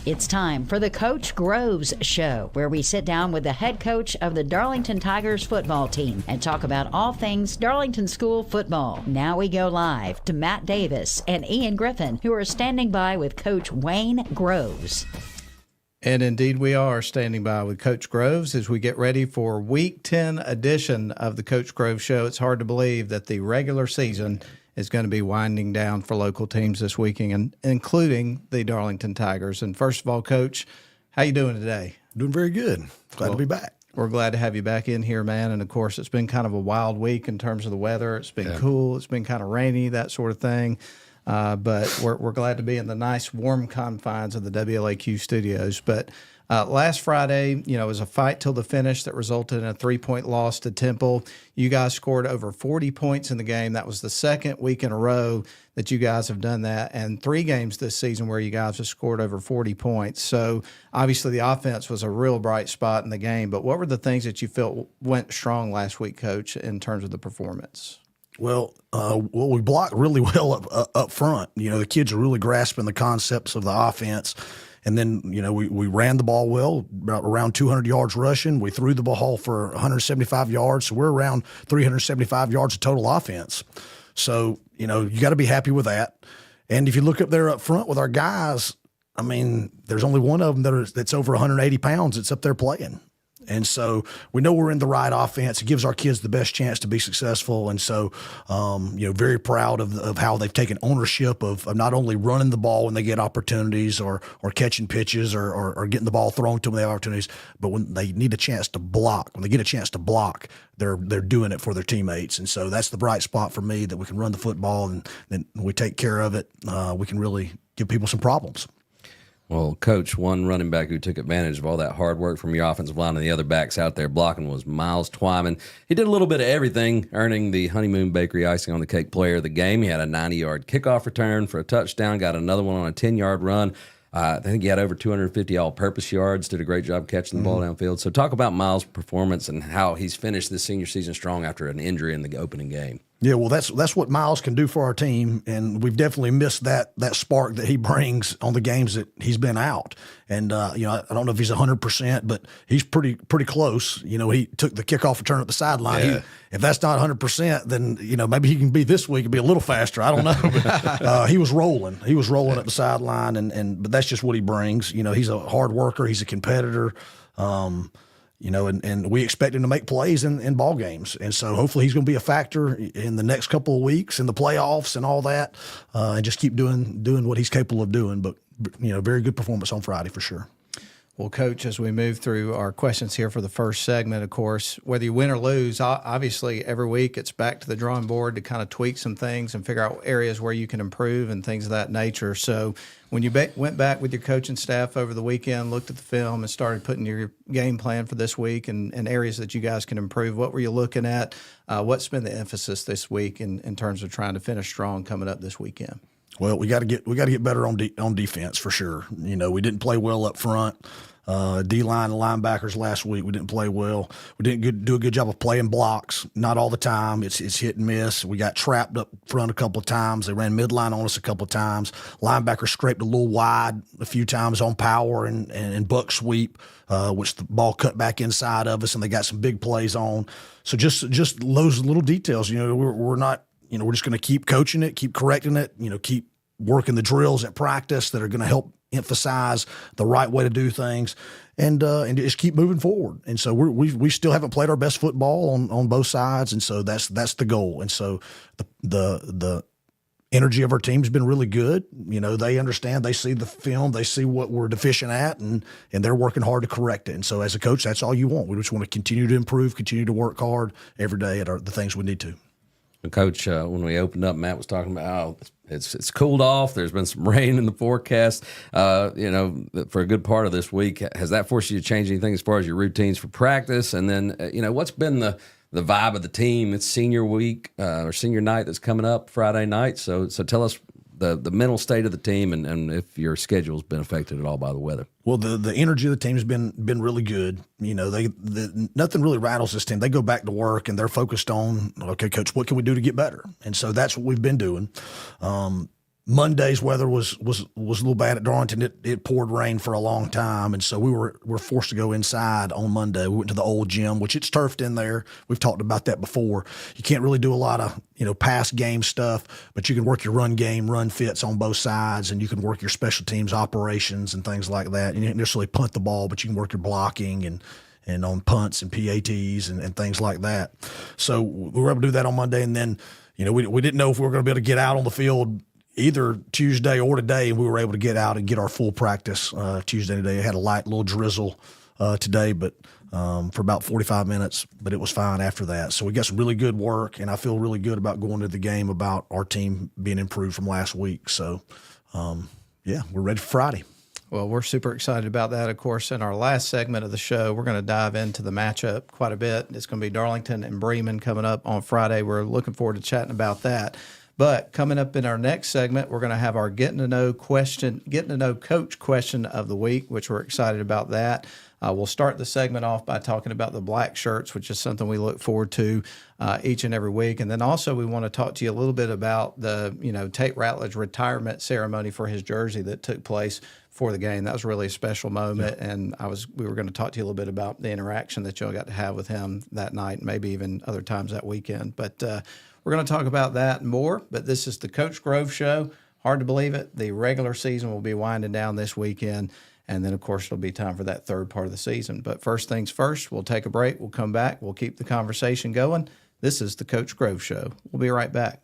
It's time for the Coach Groves Show, where we sit down with the head coach of the Darlington Tigers football team and talk about all things Darlington School football. Now we go live to Matt Davis and Ian Griffin, who are standing by with Coach Wayne Groves. And indeed, we are standing by with Coach Groves as we get ready for Week 10 edition of the Coach Groves Show. It's hard to believe that the regular season is going to be winding down for local teams this weekend, including the Darlington Tigers. And first of all, Coach, how you doing today? Doing very good. Glad to be back. We're glad to have you back in here, man. And, of course, it's been kind of a wild week in terms of the weather. It's been cool. It's been kind of rainy, that sort of thing. But we're glad to be in the nice, warm confines of the WLAQ studios. But last Friday, it was a fight till the finish that resulted in a 3-point loss to Temple. You guys scored over 40 points in the game. That was the second week in a row that you guys have done that, and 3 games this season where you guys have scored over 40 points. So obviously the offense was a real bright spot in the game. But what were the things that you felt went strong last week, Coach, in terms of the performance? Well, we blocked really well up front. The kids are really grasping the concepts of the offense. And then, we ran the ball well, around 200 yards rushing. We threw the ball for 175 yards. So we're around 375 yards of total offense. So, you got to be happy with that. And if you look up there up front with our guys, I mean, there's only one of them that's over 180 pounds that's up there playing. And so we know we're in the right offense. It gives our kids the best chance to be successful. And so, very proud of how they've taken ownership of not only running the ball when they get opportunities or catching pitches or getting the ball thrown to them when they have opportunities, but when they need a chance to block, when they get a chance to block, they're doing it for their teammates. And so that's the bright spot for me, that we can run the football and then we take care of it. We can really give people some problems. Well, Coach, one running back who took advantage of all that hard work from your offensive line and the other backs out there blocking was Miles Twyman. He did a little bit of everything, earning the Honeymoon Bakery Icing on the Cake Player of the Game. He had a 90-yard kickoff return for a touchdown, got another one on a 10-yard run. I think he had over 250 all-purpose yards, did a great job catching the ball downfield. So talk about Miles' performance and how he's finished this senior season strong after an injury in the opening game. Yeah, well, that's what Miles can do for our team, and we've definitely missed that spark that he brings on the games that he's been out. And I don't know if he's 100%, but he's pretty close. He took the kickoff return at the sideline. Yeah. If that's not 100%, then maybe he can be this week and be a little faster. I don't know. But, he was rolling. He was rolling at the sideline, but that's just what he brings. He's a hard worker. He's a competitor. And we expect him to make plays in ball games. And so hopefully he's going to be a factor in the next couple of weeks in the playoffs and all that, and just keep doing what he's capable of doing. But, very good performance on Friday for sure. Well, Coach, as we move through our questions here for the first segment, of course, whether you win or lose, obviously every week it's back to the drawing board to kind of tweak some things and figure out areas where you can improve and things of that nature. So when you went back with your coaching staff over the weekend, looked at the film and started putting your game plan for this week and areas that you guys can improve, what were you looking at? What's been the emphasis this week in terms of trying to finish strong coming up this weekend? Well, we got to get better on defense for sure. We didn't play well up front. D-line and linebackers last week, we didn't play well. We didn't do a good job of playing blocks. Not all the time. It's hit and miss. We got trapped up front a couple of times. They ran midline on us a couple of times. Linebackers scraped a little wide a few times on power and buck sweep, which the ball cut back inside of us, and they got some big plays on. So just those little details. We're not. We're just going to keep coaching it, keep correcting it, keep working the drills at practice that are going to help emphasize the right way to do things, and just keep moving forward. And so we still haven't played our best football on both sides, and so that's the goal. And so the energy of our team's been really good. They understand, they see the film, they see what we're deficient at, and they're working hard to correct it. And so as a coach, that's all you want. We just want to continue to improve, continue to work hard every day at the things we need to. Coach, when we opened up, Matt was talking about how it's cooled off. There's been some rain in the forecast, for a good part of this week. Has that forced you to change anything as far as your routines for practice? And then, what's been the vibe of the team? It's senior week or senior night that's coming up Friday night. So tell us the mental state of the team and if your schedule's been affected at all by the weather. Well, the energy of the team has been really good. Nothing really rattles this team. They go back to work and they're focused on, okay, Coach, what can we do to get better? And so that's what we've been doing. Monday's weather was a little bad at Darlington. It poured rain for a long time, and so we were forced to go inside on Monday. We went to the old gym, which it's turfed in there. We've talked about that before. You can't really do a lot of pass game stuff, but you can work your run game, run fits on both sides, and you can work your special teams operations and things like that. You didn't necessarily punt the ball, but you can work your blocking and on punts and PATs and things like that. So we were able to do that on Monday, and then we didn't know if we were going to be able to get out on the field either Tuesday or today, and we were able to get out and get our full practice Tuesday today. I had a light little drizzle today, but for about 45 minutes, but it was fine after that. So we got some really good work, and I feel really good about going to the game, about our team being improved from last week. So, we're ready for Friday. Well, we're super excited about that. Of course, in our last segment of the show, we're going to dive into the matchup quite a bit. It's going to be Darlington and Bremen coming up on Friday. We're looking forward to chatting about that. But coming up in our next segment, we're going to have our getting to know coach question of the week, which we're excited about that. We'll start the segment off by talking about the black shirts, which is something we look forward to each and every week. And then also we want to talk to you a little bit about the, Tate Ratledge retirement ceremony for his jersey that took place for the game. That was really a special moment. Yeah. And we were going to talk to you a little bit about the interaction that y'all got to have with him that night, and maybe even other times that weekend. But we're going to talk about that and more. But this is the Coach Grove Show. Hard to believe it. The regular season will be winding down this weekend. And then, of course, it'll be time for that third part of the season. But first things first, we'll take a break. We'll come back. We'll keep the conversation going. This is the Coach Grove Show. We'll be right back.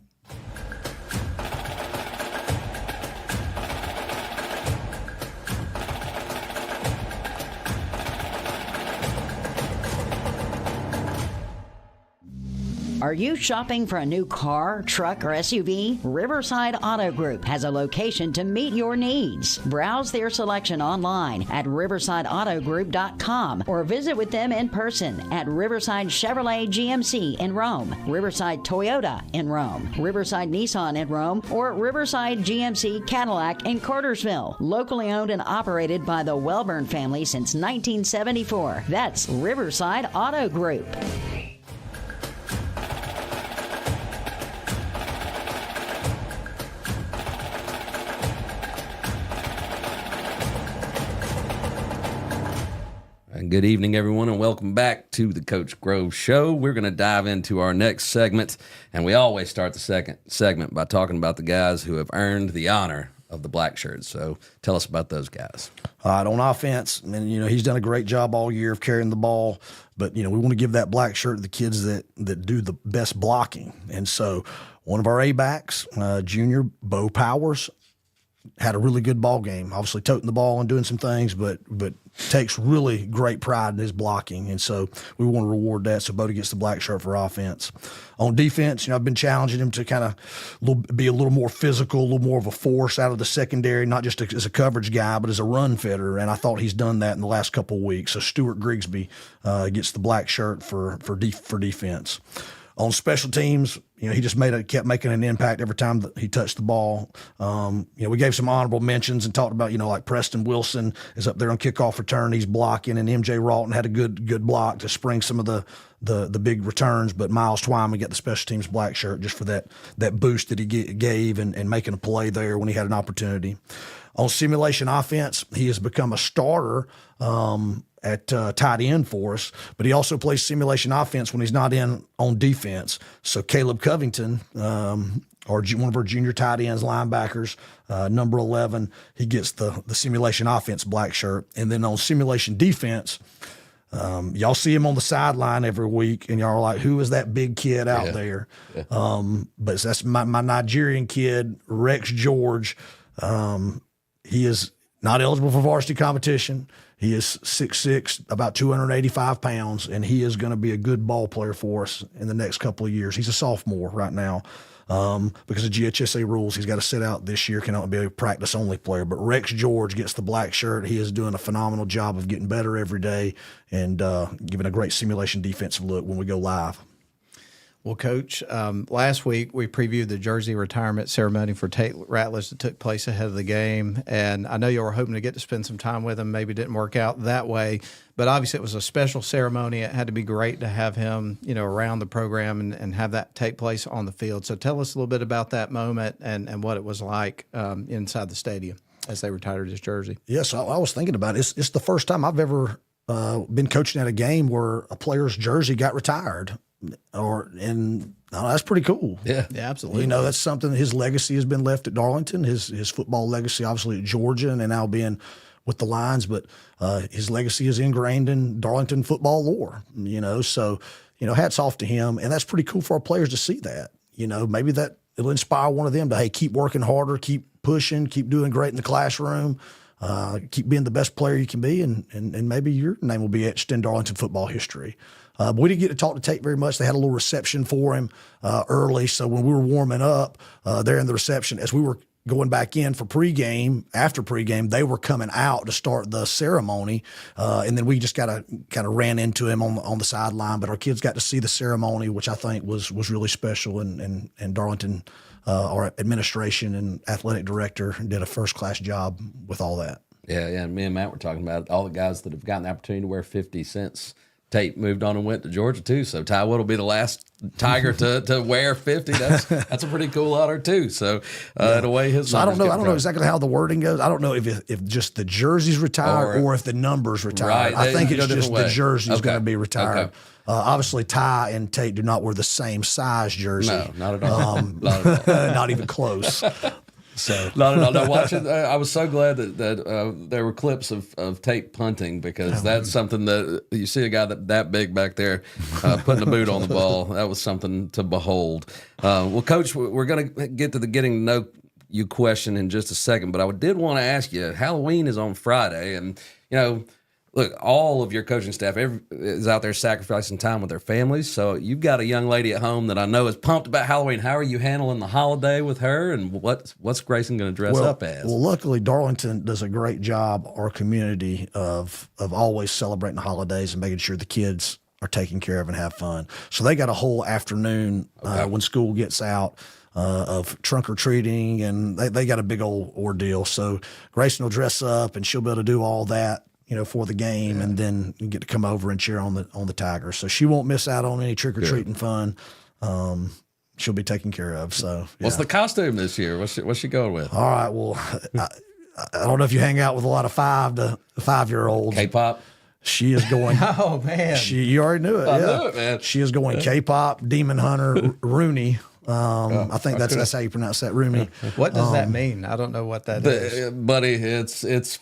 Are you shopping for a new car, truck, or SUV? Riverside Auto Group has a location to meet your needs. Browse their selection online at riversideautogroup.com or visit with them in person at Riverside Chevrolet GMC in Rome, Riverside Toyota in Rome, Riverside Nissan in Rome, or Riverside GMC Cadillac in Cartersville. Locally owned and operated by the Welburn family since 1974. That's Riverside Auto Group. Good evening, everyone, and welcome back to the Coach Grove Show. We're going to dive into our next segment, and we always start the second segment by talking about the guys who have earned the honor of the black shirts. So tell us about those guys. All right, on offense, and he's done a great job all year of carrying the ball, but we want to give that black shirt to the kids that do the best blocking. And so one of our A-backs, junior Bo Powers, had a really good ball game, obviously toting the ball and doing some things, but takes really great pride in his blocking. And so we want to reward that. So Bodie gets the black shirt for offense. On defense, I've been challenging him to kind of be a little more physical, a little more of a force out of the secondary, not just as a coverage guy, but as a run fitter. And I thought he's done that in the last couple of weeks. So Stuart Grigsby gets the black shirt for defense. On special teams, he just kept making an impact every time that he touched the ball. We gave some honorable mentions and talked about, like Preston Wilson is up there on kickoff return. He's blocking, and MJ Ralton had a good block to spring some of the big returns. But Miles Twyman got the special teams black shirt just for that boost that he gave and making a play there when he had an opportunity. On simulation offense, he has become a starter at tight end for us, but he also plays simulation offense when he's not in on defense. So Caleb Covington, one of our junior tight ends, linebackers, number 11, he gets the simulation offense black shirt. And then on simulation defense, y'all see him on the sideline every week, and y'all are like, who is that big kid out there? Yeah. But that's my Nigerian kid, Rex George. He is not eligible for varsity competition. He is 6'6", about 285 pounds, and he is going to be a good ball player for us in the next couple of years. He's a sophomore right now. Because of GHSA rules, he's got to sit out this year, cannot be a practice-only player. But Rex George gets the black shirt. He is doing a phenomenal job of getting better every day and giving a great simulation defensive look when we go live. Well, Coach, last week we previewed the jersey retirement ceremony for Tate Ratledge that took place ahead of the game. And I know you were hoping to get to spend some time with him. Maybe it didn't work out that way. But obviously it was a special ceremony. It had to be great to have him, around the program and have that take place on the field. So tell us a little bit about that moment and what it was like inside the stadium as they retired his jersey. Yes, I was thinking about it. It's the first time I've ever been coaching at a game where a player's jersey got retired. That's pretty cool. Yeah, absolutely. That's something. His legacy has been left at Darlington. His football legacy, obviously at Georgia, and now being with the Lions. But his legacy is ingrained in Darlington football lore. So hats off to him, and that's pretty cool for our players to see that. Maybe that it'll inspire one of them to keep working harder, keep pushing, keep doing great in the classroom. Keep being the best player you can be, and maybe your name will be etched in Darlington football history. But we didn't get to talk to Tate very much. They had a little reception for him early. So when we were warming up there in the reception, as we were going back in for pregame, after pregame, they were coming out to start the ceremony. And then we just kind of ran into him on the sideline. But our kids got to see the ceremony, which I think was really special. And Darlington, our administration and athletic director, did a first-class job with all that. Yeah. Me and Matt were talking about all the guys that have gotten the opportunity to wear 50 cents. Tate moved on and went to Georgia too, so Ty Wood will be the last Tiger to wear 50. That's a pretty cool honor too. So in a way, his. So I don't know exactly how the wording goes. I don't know if just the jersey's retired or if the number's retired. Right, I think it's just the jersey's Okay. going to be retired. Okay. Obviously, Ty and Tate do not wear the same size jersey. No, not at all. Not at all. Not even close. So No, watching. I was so glad that there were clips of Tate punting, because that's something that you see a guy that big back there putting a boot on the ball. That was something to behold. Well, Coach, we're going to get to the getting to know you question in just a second, but I did want to ask you. Halloween is on Friday, and look, all of your coaching staff is out there sacrificing time with their families. So you've got a young lady at home that I know is pumped about Halloween. How are you handling the holiday with her, and what's Grayson going to dress up as? Well, luckily, Darlington does a great job, our community, of always celebrating the holidays and making sure the kids are taken care of and have fun. So they got a whole afternoon when school gets out of trunk or treating, and they got a big old ordeal. So Grayson will dress up, and she'll be able to do all that, for the game, and then you get to come over and cheer on the Tigers. So she won't miss out on any trick or treating fun. She'll be taken care of. So What's the costume this year? What's she going with? All right. Well, I don't know if you hang out with a lot of 5 to 5-year-olds. K-pop. She is going. Oh, man. You already knew it. I knew it, man. She is going K-pop, Demon Hunter, Rooney. I think that's how you pronounce that, Rooney. What does that mean? I don't know what that is. Buddy, it's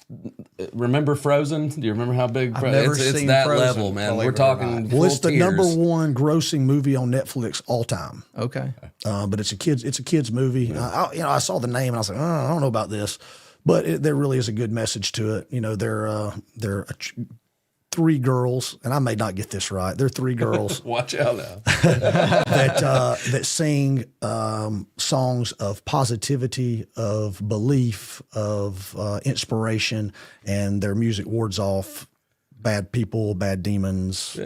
remember Frozen? Do you remember how big never it's seen that Frozen, level, man. believe We're it or talking not. Well, it's the full number tears. 1 grossing movie on Netflix all time. Okay. But it's a kids movie. I saw the name and I was like, I don't know about this, but there really is a good message to it. They're 3 girls, and I may not get this right. They're 3 girls Watch out now. that sing songs of positivity, of belief, of inspiration, and their music wards off bad people, bad demons,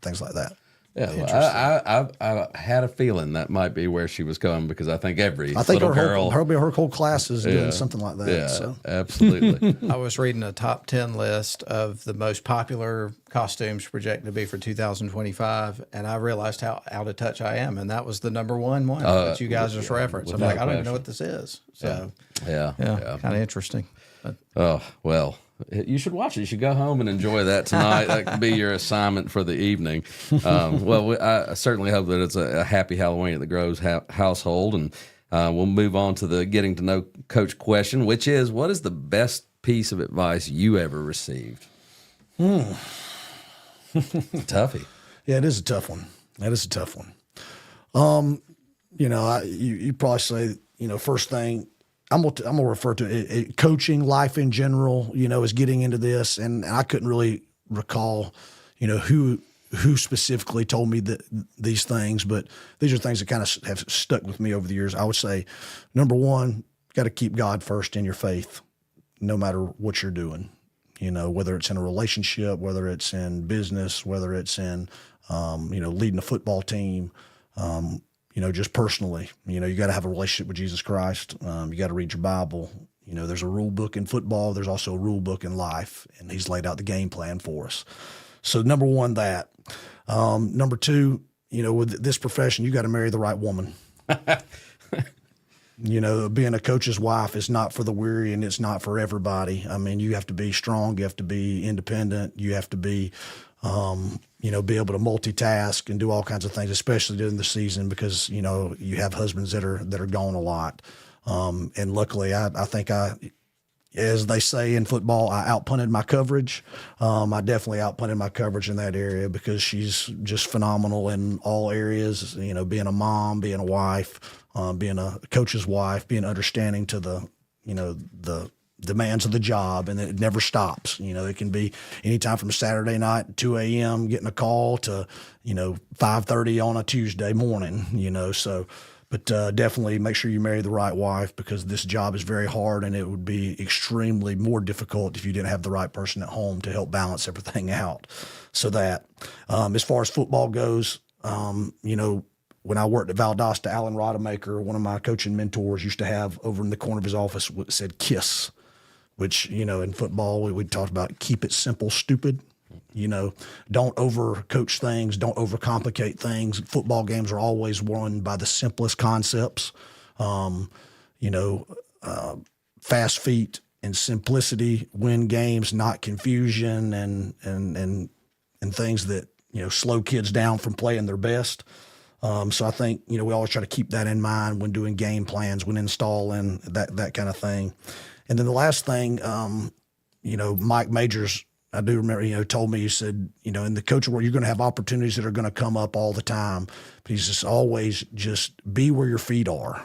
things like that. Yeah, well, I had a feeling that might be where she was going, because I think little girl. her whole class is doing something like that. Yeah, So. absolutely. I was reading a top 10 list of the most popular costumes projected to be for 2025, and I realized how out of touch I am, and that was the number one that you guys just referenced. I'm like, I don't even know what this is. So, Yeah. kind of interesting. But, Oh, well, you should watch it. You should go home and enjoy that tonight. That could be your assignment for the evening. I certainly hope that it's a happy Halloween at the Groves household. And we'll move on to the getting to know Coach question, which is, what is the best piece of advice you ever received? Toughie. Yeah, it is a tough one. That is a tough one. You probably say, first thing, I'm gonna refer to it, coaching, life in general, is getting into this, and I couldn't really recall, who specifically told me these things, but these are things that kind of have stuck with me over the years. I would say, number 1, got to keep God first in your faith, no matter what you're doing. Whether it's in a relationship, whether it's in business, whether it's in, leading a football team. Just personally, you got to have a relationship with Jesus Christ. You got to read your Bible. There's a rule book in football. There's also a rule book in life, and he's laid out the game plan for us. So number one, that. Number two, with this profession, you got to marry the right woman. Being a coach's wife is not for the weary, and it's not for everybody. I mean, you have to be strong. You have to be independent. You have to be, be able to multitask and do all kinds of things, especially during the season, because, you have husbands that are gone a lot. And luckily, I think as they say in football, I outpunted my coverage. I definitely outpunted my coverage in that area because she's just phenomenal in all areas, being a mom, being a wife, being a coach's wife, being understanding to the demands of the job, and it never stops. It can be anytime from Saturday night at 2 a.m. getting a call to, 5:30 on a Tuesday morning, so. But definitely make sure you marry the right wife, because this job is very hard, and it would be extremely more difficult if you didn't have the right person at home to help balance everything out. So that, as far as football goes, when I worked at Valdosta, Alan Rodemaker, one of my coaching mentors, used to have over in the corner of his office what said KISS, which, in football, we talked about keep it simple, stupid. Don't overcoach things. Don't overcomplicate things. Football games are always won by the simplest concepts. Fast feet and simplicity win games, not confusion and things that, slow kids down from playing their best. So I think, we always try to keep that in mind when doing game plans, when installing that kind of thing. And then the last thing, Mike Majors, I do remember, told me, he said, in the coaching world, you're going to have opportunities that are going to come up all the time. But he's just always just be where your feet are.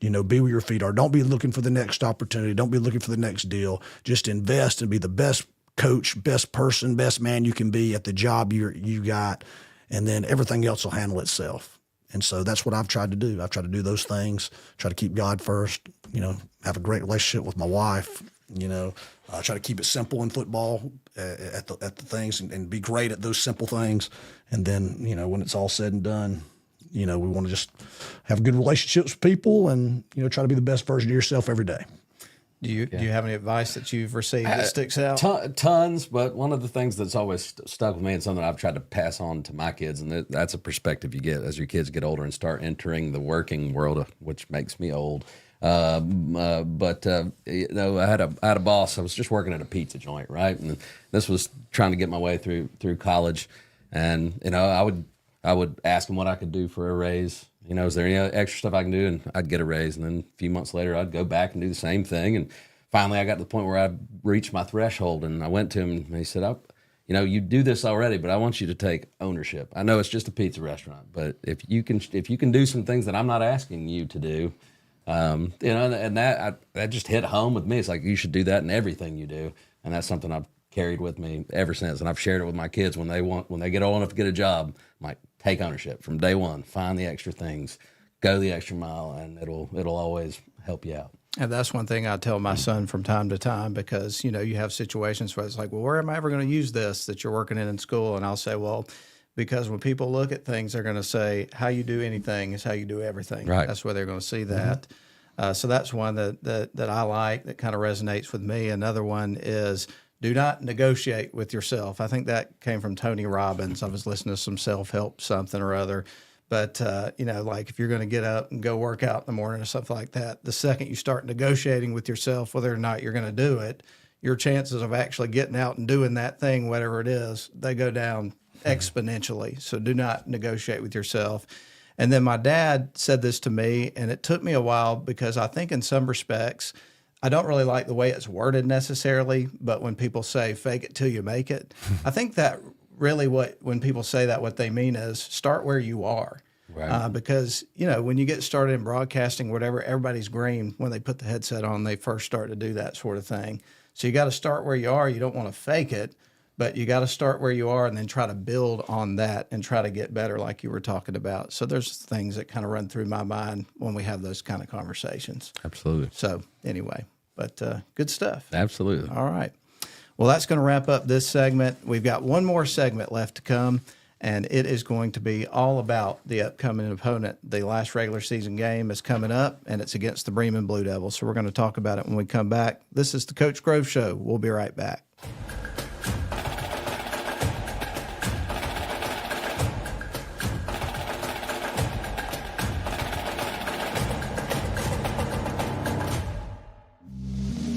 Be where your feet are. Don't be looking for the next opportunity. Don't be looking for the next deal. Just invest and be the best coach, best person, best man you can be at the job you got. And then everything else will handle itself. And so that's what I've tried to do. I've tried to do those things, try to keep God first, have a great relationship with my wife, try to keep it simple in football at the things and be great at those simple things. And then, when it's all said and done, we want to just have good relationships with people and, try to be the best version of yourself every day. Do you have any advice that you've received that sticks out? Tons, but one of the things that's always stuck with me and something I've tried to pass on to my kids, and that's a perspective you get as your kids get older and start entering the working world, which makes me old. I had a boss. I was just working at a pizza joint, right? And this was trying to get my way through college, and I would ask him what I could do for a raise. Is there any extra stuff I can do? And I'd get a raise. And then a few months later, I'd go back and do the same thing. And finally, I got to the point where I reached my threshold. And I went to him and he said, you do this already, but I want you to take ownership. I know it's just a pizza restaurant, but if you can do some things that I'm not asking you to do, and that just hit home with me. It's like, you should do that in everything you do. And that's something I've carried with me ever since. And I've shared it with my kids when they get old enough to get a job. I'm like, take ownership from day one, find the extra things, go the extra mile, and it'll always help you out. And that's one thing I tell my son from time to time, because, you have situations where it's like, well, where am I ever going to use this that you're working in school? And I'll say, well, because when people look at things, they're going to say, how you do anything is how you do everything. Right. That's where they're going to see that. So that's one that I like, that kind of resonates with me. Another one is, do not negotiate with yourself. I think that came from Tony Robbins. I was listening to some self-help something or other. But, like if you're going to get up and go work out in the morning or something like that, the second you start negotiating with yourself whether or not you're going to do it, your chances of actually getting out and doing that thing, whatever it is, they go down exponentially. So do not negotiate with yourself. And then my dad said this to me, and it took me a while, because I think in some respects, I don't really like the way it's worded necessarily, but when people say fake it till you make it, I think that really when people say that, what they mean is start where you are. Right. Because, when you get started in broadcasting, whatever, everybody's green when they put the headset on, they first start to do that sort of thing. So you got to start where you are. You don't want to fake it, but you got to start where you are and then try to build on that and try to get better, like you were talking about. So there's things that kind of run through my mind when we have those kind of conversations. Absolutely. So anyway, but good stuff. Absolutely. All right. Well, that's going to wrap up this segment. We've got one more segment left to come, and it is going to be all about the upcoming opponent. The last regular season game is coming up, and it's against the Bremen Blue Devils. So we're going to talk about it when we come back. This is the Coach Grove Show. We'll be right back.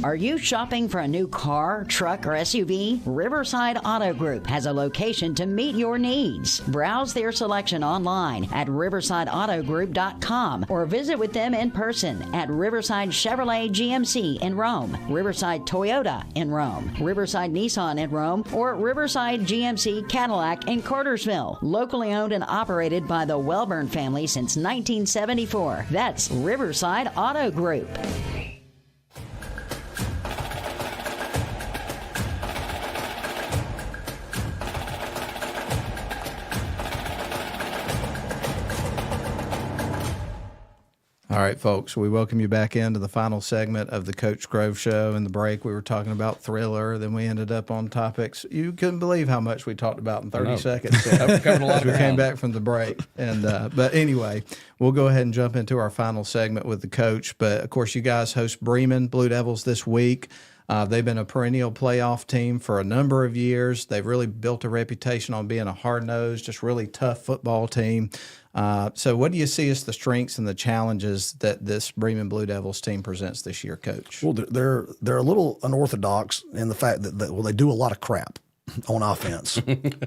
Are you shopping for a new car, truck, or SUV? Riverside Auto Group has a location to meet your needs. Browse their selection online at riversideautogroup.com or visit with them in person at Riverside Chevrolet GMC in Rome, Riverside Toyota in Rome, Riverside Nissan in Rome, or Riverside GMC Cadillac in Cartersville. Locally owned and operated by the Welburn family since 1974. That's Riverside Auto Group. All right, folks, we welcome you back into the final segment of the Coach Grove Show. In the break, we were talking about Thriller. Then we ended up on topics you couldn't believe how much we talked about in 30 seconds. Covered a lot of we ground. came back from the break. But anyway, we'll go ahead and jump into our final segment with the coach. But, of course, you guys host Bremen Blue Devils this week. They've been a perennial playoff team for a number of years. They've really built a reputation on being a hard-nosed, just really tough football team. So what do you see as the strengths and the challenges that this Bremen Blue Devils team presents this year, Coach? Well, they're a little unorthodox in the fact that they do a lot of crap on offense.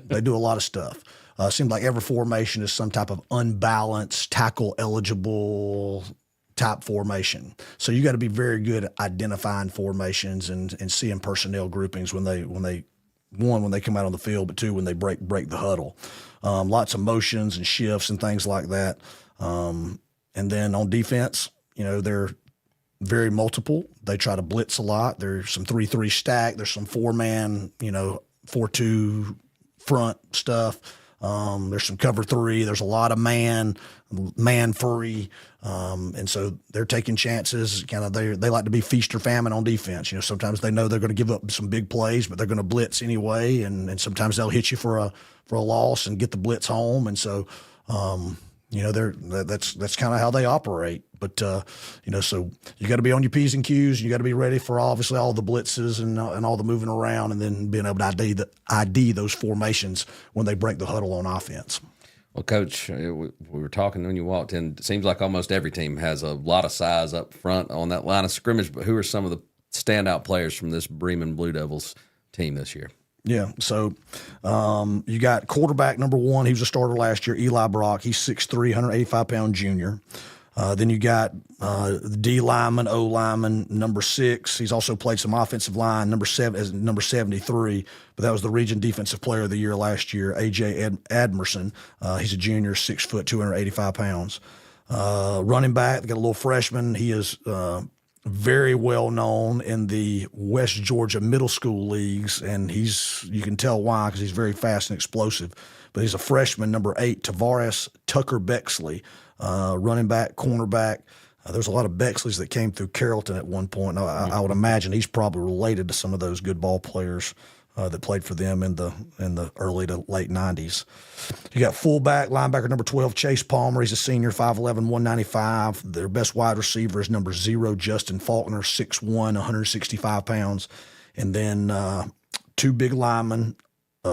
They do a lot of stuff. It seems like every formation is some type of unbalanced, tackle-eligible type formation. So you got to be very good at identifying formations and seeing personnel groupings when they come out on the field, but two, when they break the huddle. Lots of motions and shifts and things like that. And then on defense, they're very multiple. They try to blitz a lot. There's some 3-3 stack. There's some 4-man, 4-2 front stuff. There's some cover 3. There's a lot of man free. And so they're taking chances. They like to be feast or famine on defense. Sometimes they know they're going to give up some big plays, but they're going to blitz anyway. And sometimes they'll hit you for a loss and get the blitz home. And so, that's kind of how they operate. But, so you got to be on your P's and Q's. You got to be ready for obviously all the blitzes and all the moving around, and then being able to ID those formations when they break the huddle on offense. Well, Coach, we were talking when you walked in. It seems like almost every team has a lot of size up front on that line of scrimmage, but who are some of the standout players from this Bremen Blue Devils team this year? Yeah, so you got quarterback number 1. He was a starter last year, Eli Brock. He's 6'3", 185-pound junior. Then you got D lineman, O lineman, number 6. He's also played some offensive line, number 73. But that was the region defensive player of the year last year, A.J. Admerson. He's a junior, 6 foot, 285 pounds. Running back, they got a little freshman. He is very well known in the West Georgia middle school leagues, and you can tell why, because he's very fast and explosive. But he's a freshman, number 8, Tavares Tucker Bexley. Running back, cornerback. There's a lot of Bexleys that came through Carrollton at one point. I would imagine he's probably related to some of those good ball players that played for them in the early to late 90s. You got fullback, linebacker number 12, Chase Palmer. He's a senior, 5'11", 195. Their best wide receiver is number 0, Justin Faulkner, 6'1", 165 pounds. And then 2 big linemen,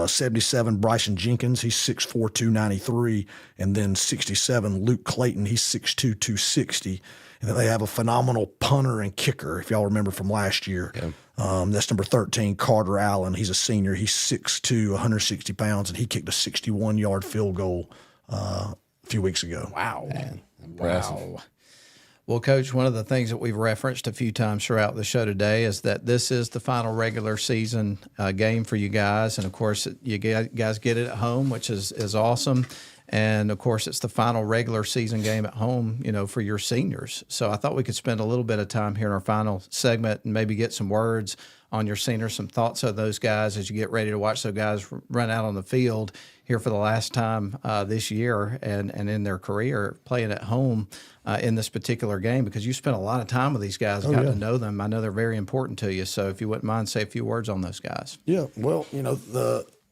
77, Bryson Jenkins, he's 6'4", 293, and then 67, Luke Clayton, he's 6'2", 260. And then they have a phenomenal punter and kicker, if y'all remember from last year. Yeah. That's number 13, Carter Allen. He's a senior. He's 6'2", 160 pounds, and he kicked a 61-yard field goal a few weeks ago. Wow. Man, impressive. Wow. Well, Coach, one of the things that we've referenced a few times throughout the show today is that this is the final regular season game for you guys. And, of course, you guys get it at home, which is awesome. And, of course, it's the final regular season game at home, for your seniors. So I thought we could spend a little bit of time here in our final segment and maybe get some words on your seniors, some thoughts of those guys as you get ready to watch those guys run out on the field here for the last time this year and in their career playing at home in this particular game, because you spent a lot of time with these guys, got to know them. I know they're very important to you. So if you wouldn't mind, say a few words on those guys. Yeah, well,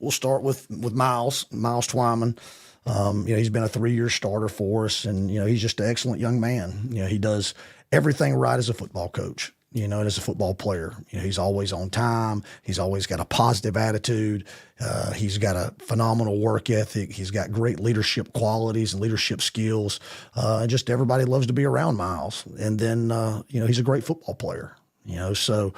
we'll start with Miles Twyman. He's been a 3-year starter for us, and he's just an excellent young man. He does everything right as a football coach. And as a football player, he's always on time. He's always got a positive attitude. He's got a phenomenal work ethic. He's got great leadership qualities and leadership skills. And just everybody loves to be around Miles. And then, he's a great football player. So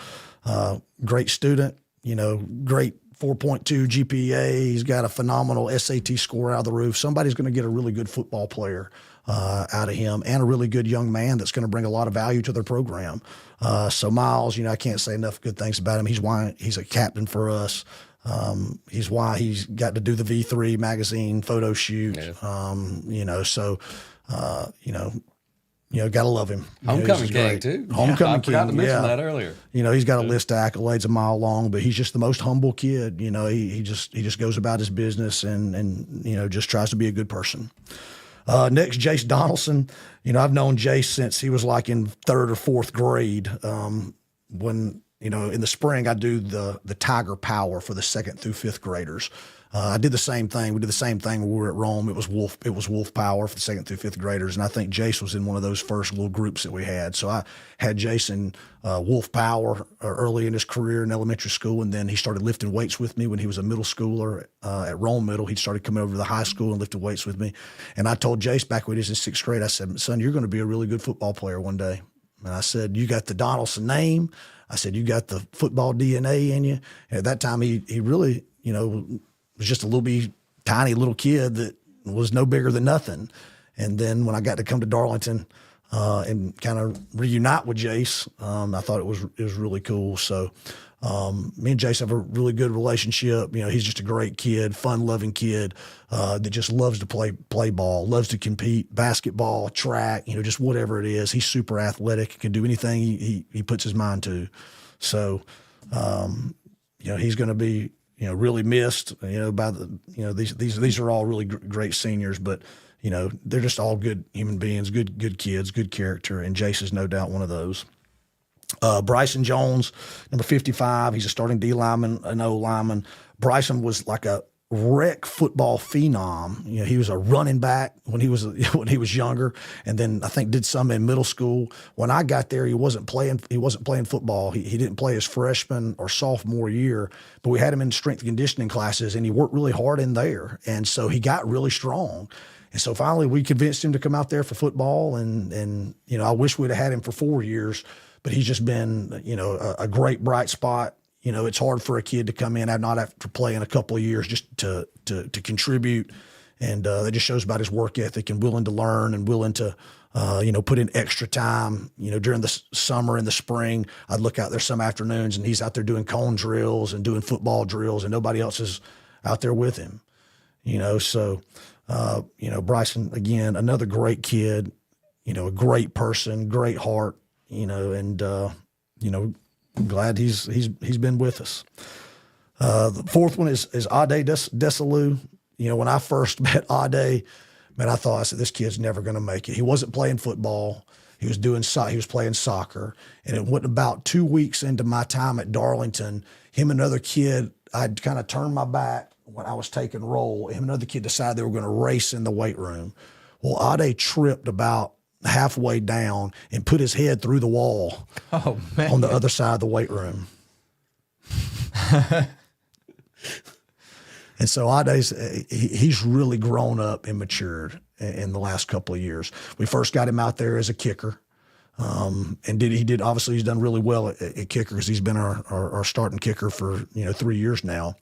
great student. Great 4.2 GPA. He's got a phenomenal SAT score out of the roof. Somebody's going to get a really good football player out of him, and a really good young man that's going to bring a lot of value to their program. So Miles, I can't say enough good things about him. He's why he's a captain for us. He's why he's got to do the V3 magazine photo shoot. Gotta love him. Homecoming king too. Homecoming king. I forgot to mention that earlier. He's got a list of accolades a mile long, but he's just the most humble kid. He just goes about his business and just tries to be a good person. Next, Jace Donaldson. I've known Jace since he was like in 3rd or 4th grade. When in the spring I do the Tiger Power for the 2nd through 5th graders. I did the same thing. We did the same thing when we were at Rome. It was Wolf Power for the 2nd through 5th graders, and I think Jace was in one of those first little groups that we had. So I had Jason Wolf Power early in his career in elementary school, and then he started lifting weights with me when he was a middle schooler at Rome Middle. He started coming over to the high school and lifting weights with me. And I told Jace back when he was in 6th grade, I said, "Son, you're going to be a really good football player one day." And I said, "You got the Donaldson name." I said, "You got the football DNA in you." And at that time, he really, was just a tiny little kid that was no bigger than nothing. And then when I got to come to Darlington and kind of reunite with Jace, I thought it was really cool. So me and Jace have a really good relationship. He's just a great kid, fun-loving kid that just loves to play ball, loves to compete, basketball, track, just whatever it is. He's super athletic, can do anything he puts his mind to. So, he's going to be really missed, by these are all really great seniors, but, they're just all good human beings, good kids, good character. And Jace is no doubt one of those. Bryson Jones, number 55. He's a starting D lineman, an O lineman. Bryson was like a rec football phenom. He was a running back when he was younger, and then I think did some in middle school. When I got there, he wasn't playing football. He didn't play his freshman or sophomore year, but we had him in strength and conditioning classes, and he worked really hard in there, and so he got really strong. And so finally, we convinced him to come out there for football, and I wish we'd have had him for 4 years, but he's just been a great bright spot. It's hard for a kid to come in and not have to play in a couple of years just to contribute. And that just shows about his work ethic and willing to learn and willing to, put in extra time. During the summer and the spring, I'd look out there some afternoons and he's out there doing cone drills and doing football drills, and nobody else is out there with him. So Bryson, again, another great kid, a great person, great heart, and I'm glad he's been with us. The 4th one is Ade Desalu. When I first met Ade, I said, this kid's never going to make it. He wasn't playing football. He was playing soccer. And it went about 2 weeks into my time at Darlington, him and another kid, I'd kind of turned my back when I was taking roll. Him and another kid decided they were going to race in the weight room. Well, Ade tripped about halfway down and put his head through the wall on the other side of the weight room. And so he's really grown up and matured in the last couple of years. We first got him out there as a kicker. Obviously he's done really well at kicker because he's been our starting kicker for 3 years now.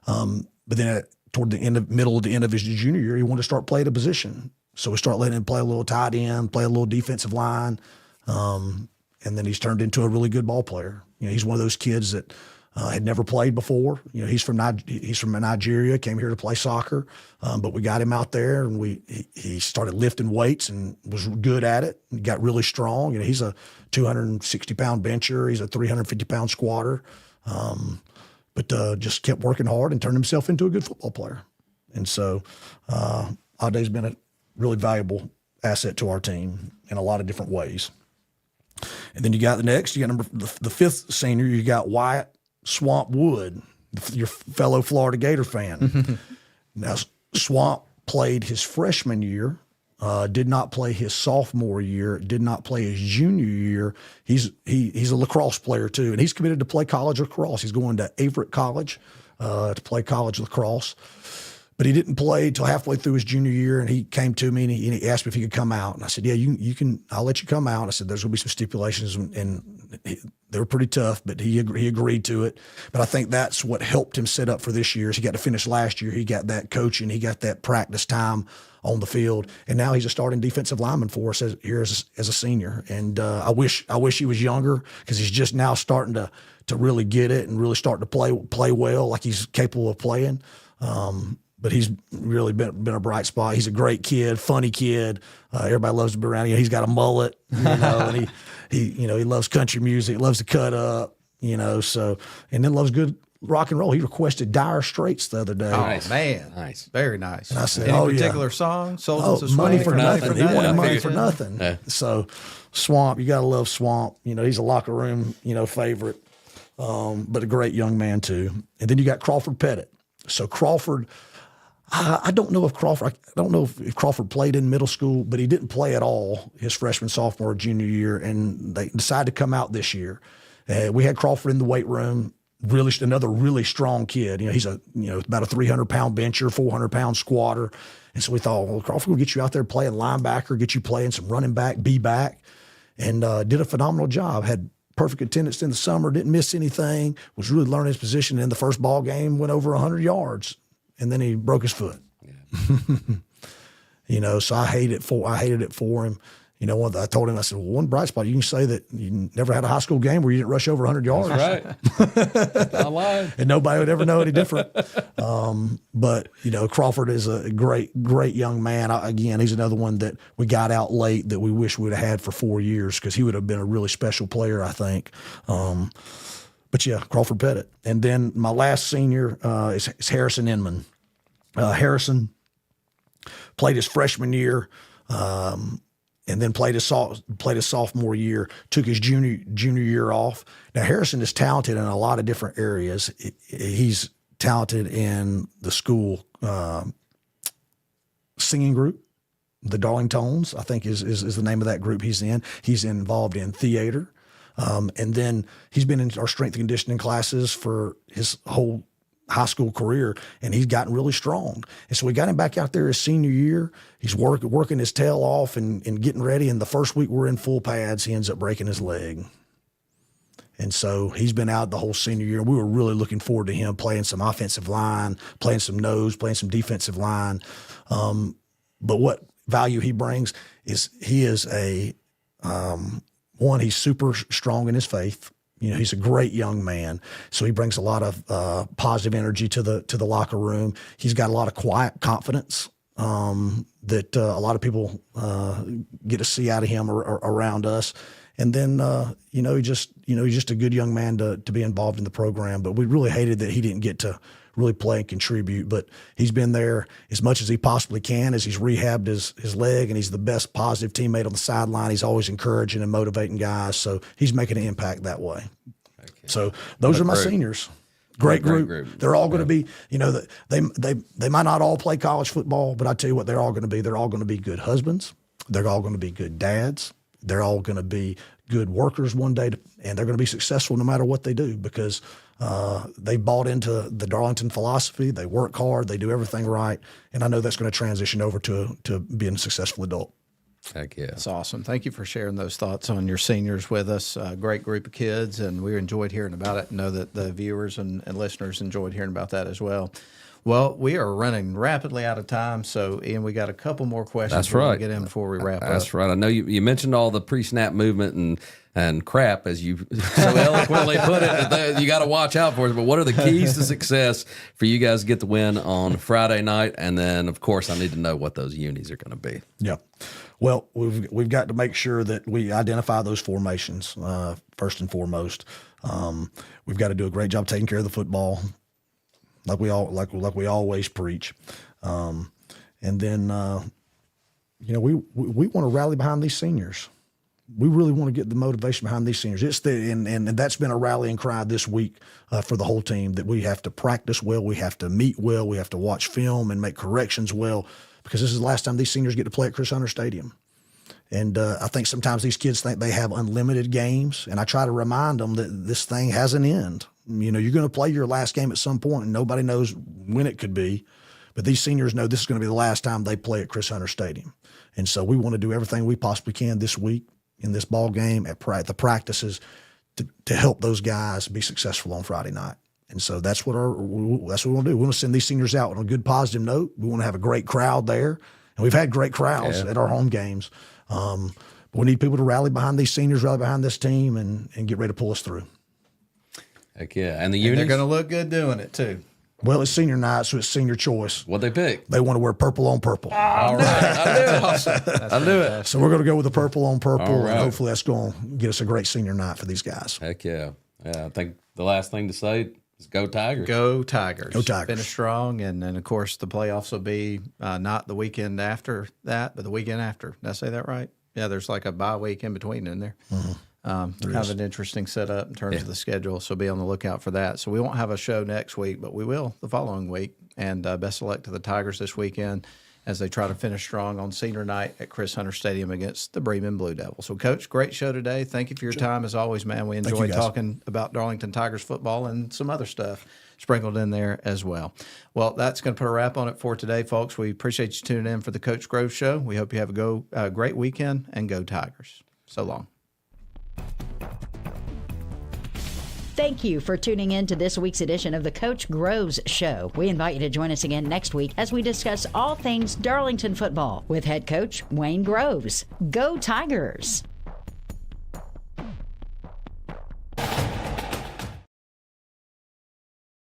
But then toward the middle to end of his junior year, he wanted to start playing a position. So we start letting him play a little tight end, play a little defensive line, and then he's turned into a really good ball player. He's one of those kids that had never played before. He's from Nigeria, came here to play soccer, but we got him out there, and he started lifting weights and was good at it. And got really strong. He's a 260-pound bencher. He's a 350-pound squatter, but just kept working hard and turned himself into a good football player. And so Ade's been a really valuable asset to our team in a lot of different ways. And then you got the 5th senior, you got Wyatt Swamp Wood. your fellow Florida Gator fan. Now, Swamp played his freshman year, did not play his sophomore year, did not play his junior year. He's a lacrosse player too, and he's committed to play college lacrosse. He's going to Averett College to play college lacrosse. But he didn't play till halfway through his junior year, and he came to me and he asked me if he could come out. And I said, yeah, you can. I'll let you come out. I said, there's going to be some stipulations, and they were pretty tough, but he agreed to it. But I think that's what helped him set up for this year. Is he got to finish last year. He got that coaching. He got that practice time on the field, and now he's a starting defensive lineman for us as a senior. And I wish he was younger, because he's just now starting to really get it and really starting to play well, like he's capable of playing. But he's really been a bright spot. He's a great kid, funny kid. Everybody loves to be around him. He's got a mullet, and he loves country music, loves to cut up, so, and then loves good rock and roll. He requested Dire Straits the other day. Oh, man. Nice. Very nice. And I said, any particular song? Soldiers of Money Swing? for nothing. He wanted money Yeah. for nothing. Yeah. So Swamp, you got to love Swamp. He's a locker room, favorite, but a great young man too. And then you got Crawford Pettit. So Crawford, I don't know if Crawford played in middle school, but he didn't play at all his freshman, sophomore, junior year, and they decided to come out this year. We had Crawford in the weight room. Another really strong kid. He's about a 300-pound bencher, 400-pound squatter. And so we thought, well, Crawford will get you out there playing linebacker, get you playing some running back, be back, and did a phenomenal job. Had perfect attendance in the summer, didn't miss anything, was really learning his position. In the first ball game, went over 100 yards, and then he broke his foot. Yeah. So I hated it for him. I told him, I said, well, one bright spot, you can say that you never had a high school game where you didn't rush over 100 yards. That's right. I lied. And nobody would ever know any different. But Crawford is a great young man. Again, he's another one that we got out late that we wish we'd have had for 4 years, because he would have been a really special player, I think. But yeah, Crawford Pettit. And then my last senior is Harrison Inman. Harrison played his freshman year, and then played his sophomore year, took his junior year off. Now, Harrison is talented in a lot of different areas. He's talented in the school singing group, the Darling Tones, I think is the name of that group he's in. He's involved in theater. And then he's been in our strength and conditioning classes for his whole high school career, and he's gotten really strong. And so we got him back out there his senior year. He's working his tail off and getting ready. And the first week we're in full pads, he ends up breaking his leg. And so he's been out the whole senior year. We were really looking forward to him playing some offensive line, playing some nose, playing some defensive line. But what value he brings is he is he's super strong in his faith. He's a great young man, so he brings a lot of positive energy to the locker room. He's got a lot of quiet confidence that a lot of people get to see out of him around us. And then he's just a good young man to be involved in the program. But we really hated that he didn't get to really play and contribute. But he's been there as much as he possibly can as he's rehabbed his leg, and he's the best positive teammate on the sideline. He's always encouraging and motivating guys, so he's making an impact that way. Okay. So those are my seniors. Great group. They're all going to be, they might not all play college football, but I tell you what, they're all going to be. They're all going to be good husbands. They're all going to be good dads. They're all going to be good workers one day, and they're going to be successful no matter what they do, because they bought into the Darlington philosophy. They work hard. They do everything right. And I know that's going to transition over to being a successful adult. Heck yeah. That's awesome. Thank you for sharing those thoughts on your seniors with us. Great group of kids, and we enjoyed hearing about it. Know that the viewers and listeners enjoyed hearing about that as well. Well, we are running rapidly out of time, so Ian, we got a couple more questions. That's right. To get in before we wrap up. That's right. I know you mentioned all the pre-snap movement and crap, as you so eloquently put it, that you got to watch out for it. But what are the keys to success for you guys to get the win on Friday night? And then, of course, I need to know what those unis are going to be. Yeah. Well, we've got to make sure that we identify those formations first and foremost. We've got to do a great job taking care of the football, like we always preach. And then we want to rally behind these seniors. we really want to get the motivation behind these seniors. And that's been a rallying cry this week for the whole team, that we have to practice well, we have to meet well, we have to watch film and make corrections well, because this is the last time these seniors get to play at Chris Hunter Stadium. And I think sometimes these kids think they have unlimited games, and I try to remind them that this thing has an end. You're going to play your last game at some point, and nobody knows when it could be. But these seniors know this is going to be the last time they play at Chris Hunter Stadium. And so we want to do everything we possibly can this week in this ball game at the practices to help those guys be successful on Friday night. And so that's what we want to do. We want to send these seniors out on a good, positive note. We want to have a great crowd there. And we've had great crowds at our home games. But we need people to rally behind these seniors, rally behind this team, and get ready to pull us through. Heck yeah. And the And they're unis? going to look good doing it, too. Well, it's senior night, so it's senior choice. What'd they pick? They want to wear purple on purple. All right. I knew it. So we're going to go with the purple on purple, All right. and hopefully that's going to get us a great senior night for these guys. Heck yeah. Yeah, I think the last thing to say is go Tigers. Go Tigers. Go Tigers. Finish strong. And then, of course, the playoffs will be not the weekend after that, but the weekend after. Did I say that right? Yeah, there's like a bye week in between in there. Kind of an interesting setup in terms of the schedule, so be on the lookout for that. So we won't have a show next week, but we will the following week. And best of luck to the Tigers this weekend as they try to finish strong on senior night at Chris Hunter Stadium against the Bremen Blue Devils. So, Coach, great show today. Thank you for your time as always, man. We enjoyed talking about Darlington Tigers football and some other stuff sprinkled in there as well. Well, that's going to put a wrap on it for today, folks. We appreciate you tuning in for the Coach Grove Show. We hope you have a great weekend, and go Tigers. So long. Thank you for tuning in to this week's edition of the Coach Groves Show. We invite you to join us again next week as we discuss all things Darlington football with head coach Wayne Groves. Go Tigers!